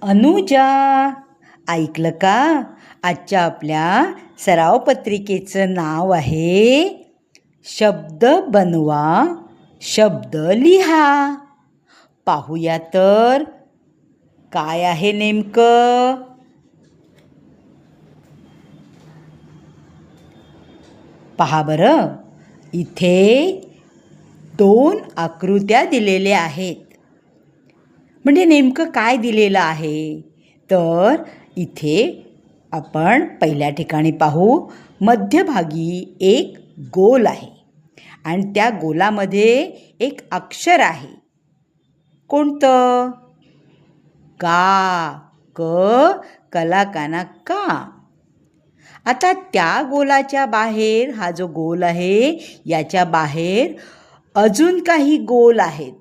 अनुजा, ऐकलं का? आजच्या आपल्या सराव पत्रिकेचं नाव आहे शब्द बनवा, शब्द लिहा. पाहूया तर काय आहे नेमकं. पहा बरं, इथे 2 आकृत्या दिलेल्या आहेत. म्हणजे नेमकं काय दिलेलं आहे तर इथे आपण पहिल्या ठिकाणी पाहू, मध्यभागी एक गोल आहे आणि त्या गोलामध्ये एक अक्षर आहे. कोणतं? का. क कला काना का. आता त्या गोलाच्या बाहेर, हा जो गोल आहे याच्या बाहेर अजून काही गोल आहेत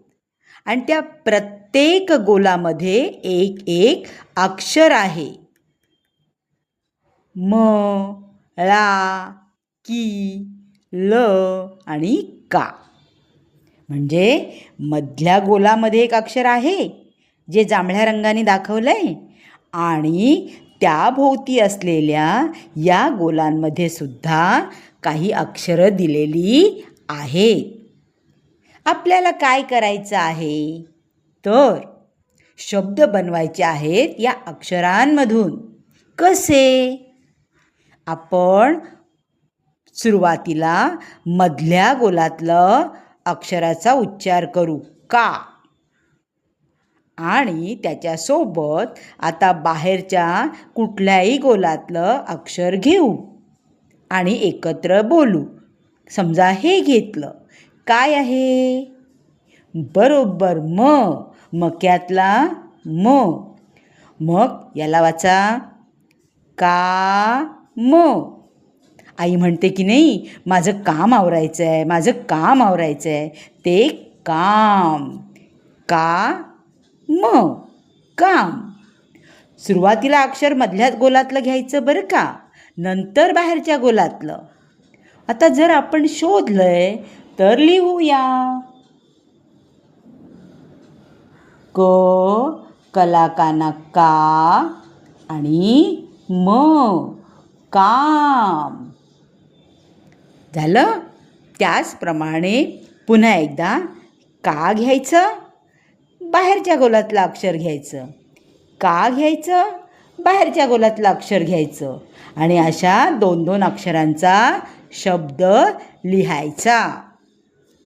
आणि त्या प्रत्येक गोलामध्ये एक एक अक्षर आहे. म, ळा, की, ल आणि का. म्हणजे मधल्या गोलामध्ये एक अक्षर आहे जे जांभळ्या रंगाने दाखवलंय आणि त्या भोवती असलेल्या या गोलांमध्ये सुद्धा काही अक्षरं दिलेली आहेत. आपल्याला काय करायचं आहे तर शब्द बनवायचे आहेत या अक्षरांमधून. कसे? आपण सुरुवातीला मधल्या गोलातलं अक्षराचा उच्चार करू का आणि त्याच्यासोबत आता बाहेरच्या कुठल्याही गोलातलं अक्षर घेऊ आणि एकत्र बोलू. समजा हे घेतलं, काय आहे? बरोबर म, मक्यातला म. मग याला वाचा का म. आई म्हणते की नाही, माझं काम आवरायचं आहे, माझं काम आवरायचं आहे. ते काम. का म, काम. सुरुवातीला अक्षर मधल्याच गोलातलं घ्यायचं बरं का, नंतर बाहेरच्या गोलातलं. आता जर आपण शोधलंय तर लिहूया. क कला काना का आणि म काम. झालं? त्याचप्रमाणे पुन्हा एकदा का घ्यायचं, बाहेरच्या गोलातलं अक्षर घ्यायचं. का घ्यायचं, बाहेरच्या गोलातलं अक्षर घ्यायचं आणि अशा 2-2 अक्षरांचा शब्द लिहायचा.